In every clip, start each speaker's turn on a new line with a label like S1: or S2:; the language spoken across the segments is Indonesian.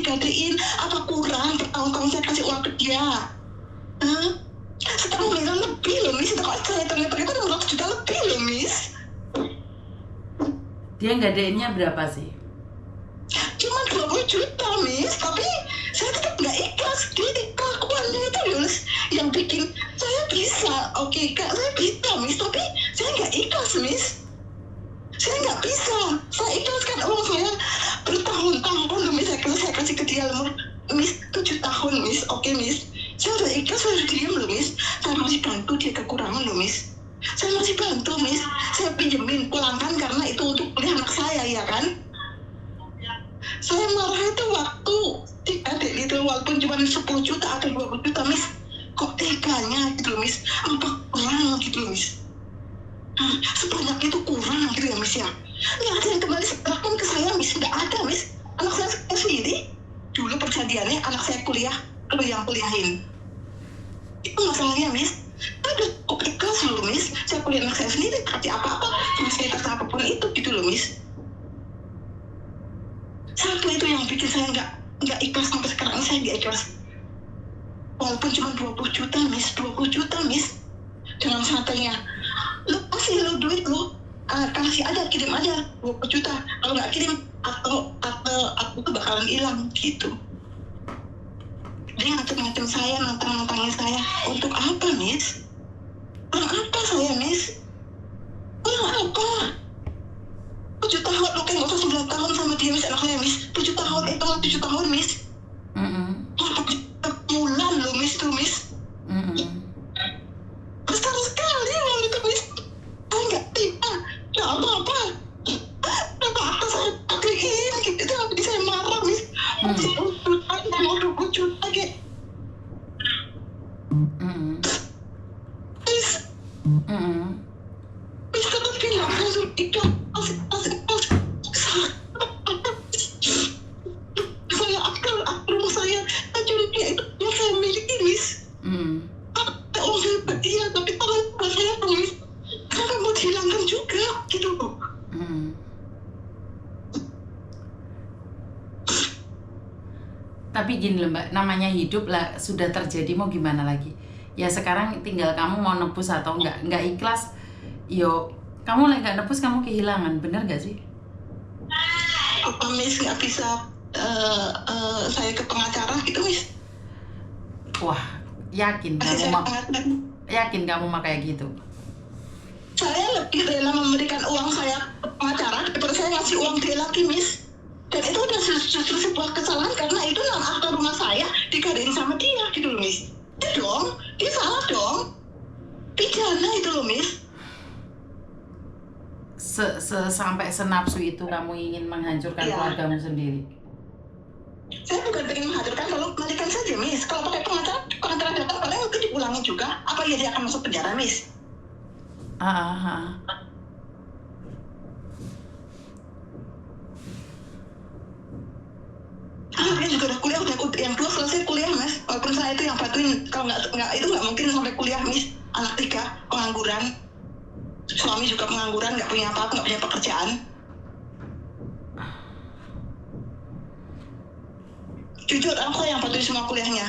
S1: digadein? Apa kurang bertahun-tahun saya kasih uang ke dia? Setahun miliar lebih loh, Miss. Itu kalau saya hitung-hitung itu 600 juta lebih loh, Miss.
S2: Dia gadeinnya berapa sih?
S1: Cuma 20 juta, Miss. Tapi saya tetap nggak ikhlas. Jadi kelakuannya itu Miss, yang bikin saya bisa. Oke, Kak, saya bisa, Miss. Tapi saya nggak ikhlas, Miss. Saya nggak bisa. Saya ikhlaskan uang saya bertahun-tahun loh, Miss. Saya kasih ke dia umur, Miss, 7 tahun, Miss. Oke, Miss. Saya udah ikhlas, saya udah diam loh, Miss. Saya masih bantu dia kekurangan loh, Miss. Saya masih bantu, Miss. Saya pinjemin, pulangkan karena itu untuk kuliah anak saya, ya kan? Saya marah itu waktu adik itu walaupun cuma 10 juta atau 20 juta, Miss. Kok teganya gitu loh, Miss. Apa kurang gitu loh, Miss. Sebanyak itu kurang gitu ya, Miss ya. Nggak ada yang kembali serahkan ke saya, Miss. Nggak ada, Miss. Anak saya sendiri. Dulu perjanjiannya anak saya kuliah, kalau yang kuliahin. Itu masalahnya, Miss. Ada kok ikhlas loh, Miss. Saya kuliah anak saya sendiri, tapi apa-apa, fasilitas apapun itu gitu loh, Miss. Satu itu yang bikin saya nggak ikhlas sampai sekarang ini. Saya nggak ikhlas. Walaupun cuma 20 juta, Miss. 20 juta, Miss. Dengan satunya, lu kasih lu duit lu, kasih aja, kirim aja 20 juta. Kalau nggak kirim, atau aku tuh bakalan hilang gitu. Dia ngancem-ngancem saya, nantang-nantangin saya. Untuk apa, Miss? Kurang apa saya, Miss? Kurang apa? 7 tahun, oke, nggak usah 9 tahun sama dia, Miss, anak saya, Miss. 7 tahun, itu 7 tahun, Miss. Bulan loh, Miss, tuh, Miss. Besar sekali loh itu, Miss. Saya nggak tiba, nggak apa-apa. Apa saya pakein, gitu, tapi saya marah, Miss. 20 juta, kayak. Miss. Miss, tetap bilang, saya suruh ikhlas. Saya akal rumah saya, dia itu yang saya miliki, Miss. Uang saya buat dia, tapi tangan saya, Miss, saya mau dihilangkan juga, gitu loh.
S2: Tapi gini loh Mbak, namanya hidup lah, sudah terjadi, mau gimana lagi. Ya sekarang tinggal kamu mau nebus atau nggak ikhlas. Yo, kamu lagi nggak nebus, kamu kehilangan, bener nggak sih?
S1: Apa, Miss, nggak bisa saya ke pengacara gitu, Miss?
S2: Wah, yakin kamu mah kayak gitu?
S1: Saya lebih rela memberikan uang saya ke pengacara daripada saya ngasih uang dia lagi, Miss. Dan itu udah justru sebuah kesalahan karena itu nama akta rumah saya digadein sama dia gitu loh, Miss. Ya dong, dia salah dong. Pidana itu loh, Miss.
S2: Sampai senapsu itu kamu ingin menghancurkan keluargamu sendiri?
S1: Saya bukan pengen menghancurkan, kalau balikan saja, Miss. Kalau pakai pengacara datang paling itu diulangi juga. Apa ya dia akan masuk penjara, Miss? Dia juga udah kuliah, udah yang 2 selesai kuliah, Mas. Walaupun saya itu yang bantuin, kalau nggak itu nggak mungkin sampai kuliah, Miss. Anak 3 pengangguran, suami juga pengangguran, nggak punya apa-apa, nggak punya pekerjaan. Jujur, aku saya yang bantuin semua kuliahnya.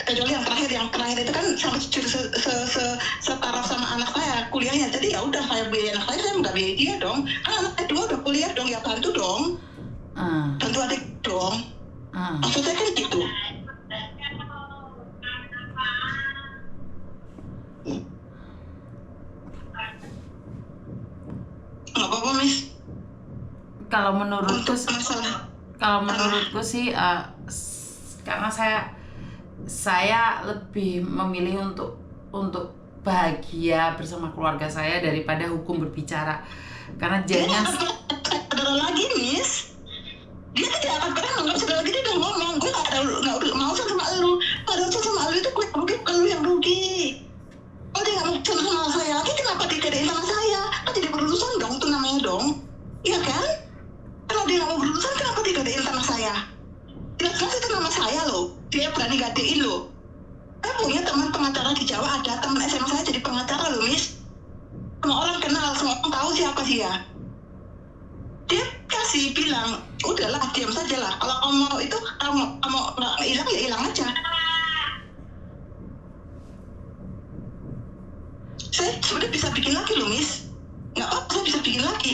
S1: Kecuali yang terakhir itu kan sama setaraf sama anak saya kuliahnya. Jadi ya udah, saya biaya anak saya nggak biaya dia dong. Kan anak saya 2 udah kuliah dong, ya bantu dong. Bantu adik dong. Maksudnya kan gitu. Nggak apa-apa, Miss.
S2: Kalau menurutku sih, karena saya lebih memilih untuk bahagia bersama keluarga saya daripada hukum berbicara. Karena jadinya
S1: saudara lagi, Miss. Dia tidak akan pernah menganggap saudara lagi. Dia udah ngomong, gue nggak mau sama lu. Padahal sama lu itu gue rugi, bukan lu yang rugi. Kalau dia nggak mau sama saya lagi, kenapa dia gadain sama saya? Kan jadi berurusan dong, itu namanya dong. Iya kan? Kalau dia nggak mau berurusan, kenapa dia gadain sama saya? Jelas-jelas itu nama saya loh. Dia berani gadein loh. Saya punya teman pengacara di Jawa, ada teman SMA saya jadi pengacara loh, Miss. Semua orang kenal, semua orang tahu siapa dia. Dia kasih bilang, udahlah diam saja lah. Kalau kamu mau itu kamu nggak hilang ya hilang aja. Saya sebenarnya bisa bikin lagi loh Miss, nggak apa-apa, saya bisa bikin lagi.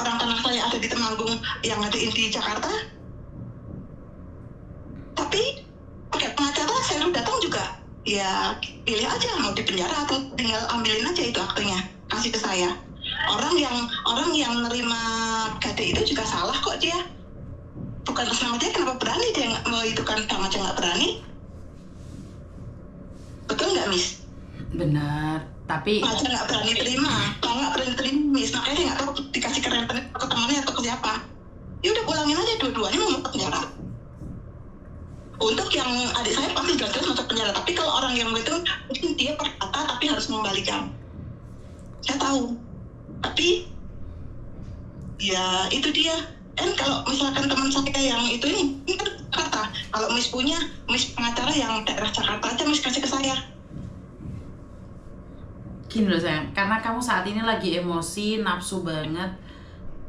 S1: Orang tanah saya ada di Temanggung yang ada di Jakarta, tapi pakai pengacara saya datang juga ya pilih aja mau di penjara atau tinggal ambilin aja itu aktenya kasih ke saya. Orang yang nerima gade itu juga salah kok dia, bukan atas nama dia. Kenapa berani dia mau itu kan, sama aja nggak berani, betul nggak Miss?
S2: Benar, tapi
S1: Aja nggak berani terima, kalau nggak berani terima Miss, makanya dia nggak tahu dikasih ke rentenir atau ke temannya atau ke siapa. Ya udah pulangin aja dua-duanya mau masuk penjara. Untuk yang adik saya pasti jelas-jelas masuk penjara, tapi kalau orang yang itu mungkin dia berkata tapi harus mengembalikan. Saya tahu, tapi ya itu dia. Kan kalau misalkan teman saya yang itu ini kan kata, kalau Miss punya Miss pengacara yang daerah Jakarta aja Miss kasih ke saya.
S2: gini loh sayang, karena kamu saat ini lagi emosi, nafsu banget,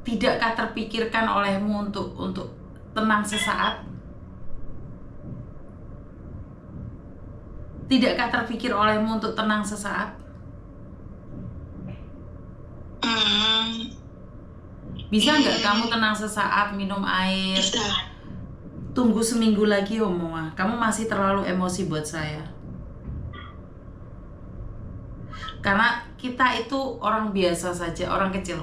S2: tidakkah terpikirkan olehmu untuk tenang sesaat? Tidakkah terpikir olehmu untuk tenang sesaat? Bisa nggak kamu tenang sesaat, minum air,
S1: Bisa.
S2: tunggu seminggu lagi Omoa? Kamu masih terlalu emosi buat saya. Karena kita itu orang biasa saja, orang kecil.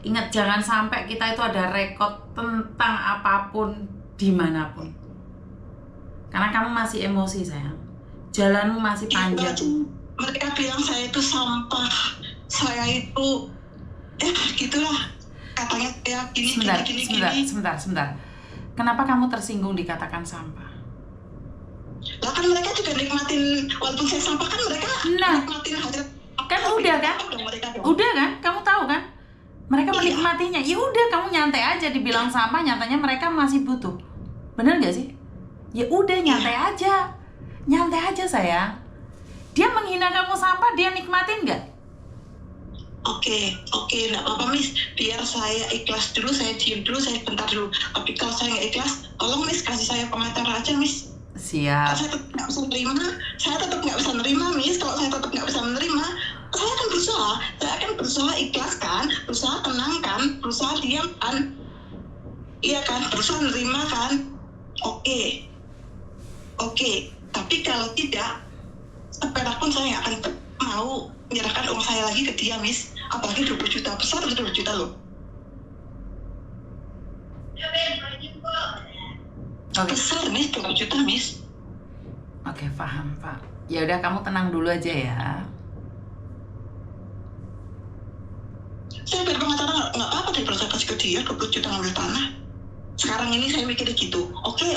S2: Ingat, jangan sampai kita itu ada rekod tentang apapun dimanapun. Karena kamu masih emosi sayang, jalanmu masih panjang.
S1: Mereka bilang saya itu sampah, saya itu gitulah katanya ya gini.
S2: Sebentar. Kenapa kamu tersinggung dikatakan sampah?
S1: Lah kan mereka juga nikmatin, walaupun saya sampah kan mereka nikmatin hasil.
S2: Kan udah kan? Udah kan? Kamu tahu kan? Mereka menikmatinya. Ya udah, kamu nyantai aja dibilang sampah, nyatanya mereka masih butuh. Bener gak sih? Ya udah, nyantai aja. Nyantai aja sayang. Dia menghina kamu sampah, dia nikmatin gak?
S1: Oke, nggak apa-apa Miss. Biar saya ikhlas dulu, saya diem dulu, saya bentar dulu. Tapi kalau saya nggak ikhlas, tolong Miss kasih saya pengacara aja Miss.
S2: Siap.
S1: Saya tetap nggak bisa nerima, Miss. Kalau saya tetap nggak bisa menerima, saya akan berusaha ikhlaskan, berusaha tenangkan, berusaha diamkan, iya kan, berusaha nerima kan. Oke. Tapi kalau tidak, seberapun saya nggak akan mau menyerahkan uang saya lagi ke dia, Miss. Apalagi 20 juta, besar 20 juta loh. Besar Miss, 20 juta Miss.
S2: Oke, paham Pak. Ya udah, kamu tenang dulu aja ya.
S1: Saya berpengacara nggak apa-apa daripada saya kasih ke dia 20 juta ngambil tanah. Sekarang ini saya mikirnya gitu. Oke.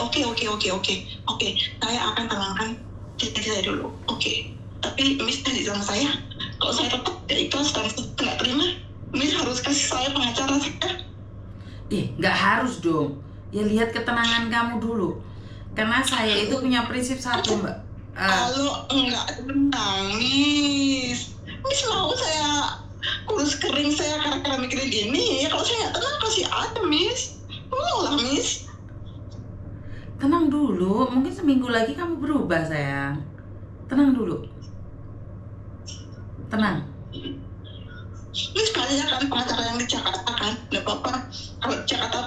S1: Saya akan tenangkan diri saya dulu. Oke. Tapi Miss dari sama saya, kalau saya tetap gak ikhlas dan nggak terima, Miss harus kasih saya pengacara saya.
S2: Nggak harus dong. Ya lihat ketenangan kamu dulu. Karena saya itu punya prinsip satu, Mbak.
S1: Kalau nggak tenang, Miss mau saya kurus kering saya karena mikirin gini. Ya kalau saya nggak tenang, kasih aja, Miss. Mau lah, Miss.
S2: Tenang dulu, mungkin seminggu lagi kamu berubah, sayang. Tenang dulu. Tenang.
S1: Miss banyak kan pengacara yang di Jakarta kan, nggak apa-apa. Kalau di Jakarta,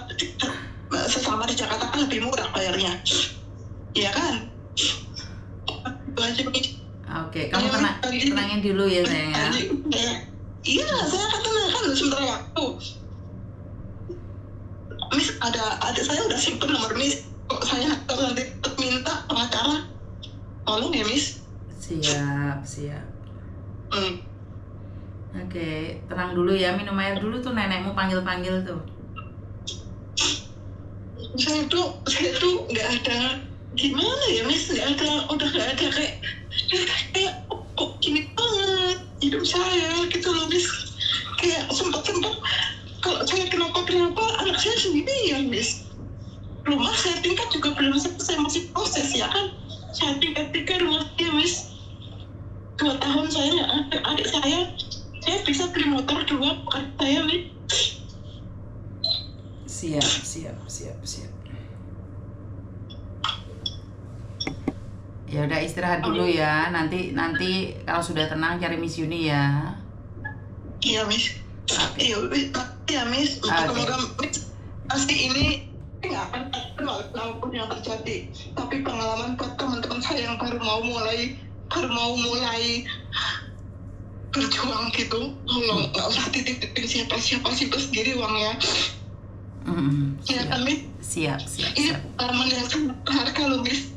S1: sesama di Jakarta kan lebih murah bayarnya. Iya kan?
S2: Oke, kamu tenangin dulu ya sayang.
S1: Iya, saya akan tenangkan sebentar waktu. Miss, ada saya udah simpen nomor Miss. Kok saya nanti minta pengacara, tolong ya Miss.
S2: Siap. Oke, tenang dulu ya, minum air dulu tuh, nenekmu panggil tuh.
S1: Saya tuh nggak ada gimana ya Miss, udah nggak ada kayak kok gini banget hidup saya gitu loh Miss. Kayak sempat kalau saya kenapa anak saya sendirian Miss. Rumah saya tingkat juga belum selesai, masih proses ya kan. Saya tingkat rumah dia Miss. 2 tahun saya nggak ada adik saya bisa beli motor 2 bukan saya Miss.
S2: Siap. Ya udah istirahat dulu ya. Nanti kalau sudah tenang cari Miss Yuni ya.
S1: Iya, Miss.
S2: Oke.
S1: Iya, Miss.
S2: Oke.
S1: Semoga Miss pasti ini nggak akan ada apapun yang terjadi. Tapi pengalaman buat teman-teman saya yang baru mau mulai berjuang gitu, nggak usah titip-titipin siapa-siapa sih sendiri uangnya. Ya kan, Miss?
S2: Siap.
S1: Ini pengalaman yang sangat berharga loh, Miss.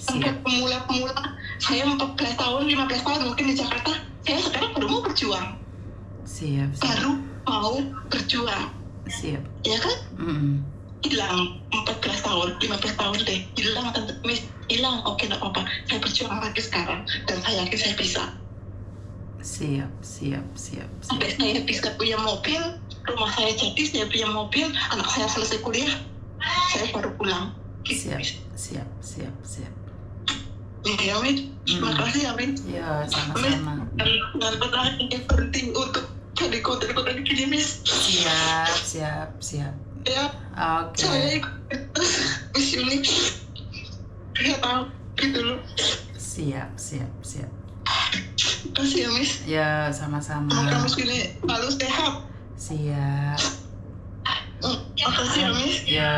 S1: Sampai pemula-pemula, saya 14 tahun, 15 tahun mungkin di Jakarta, saya sekarang baru mau berjuang.
S2: Siap.
S1: Baru mau berjuang.
S2: Siap.
S1: Ya kan? Hilang 14 tahun, 15 tahun deh. Hilang, Tante Miss. Hilang, oke, gak apa-apa. Saya berjuang lagi sekarang. Dan saya yakin saya bisa.
S2: Siap.
S1: Sampai saya bisa punya mobil, rumah saya jadi, saya punya mobil, anak saya selesai kuliah, saya baru pulang. Gitu, Miss.
S2: Siap.
S1: Ya, Miss. Terima kasih ya, Miss.
S2: Ya, sama-sama.
S1: Jangan pernah berhenti untuk jadi konten-konten gini, Miss.
S2: Siap.
S1: Ya,
S2: Oke.
S1: saya ikut Miss Yuni. Saya tahu gitu loh.
S2: Siap.
S1: Terima kasih ya, Miss.
S2: Ya, sama-sama.
S1: Semoga Miss Yuni selalu sehat.
S2: Siap.
S1: Terima kasih ya, Miss.
S2: Ya.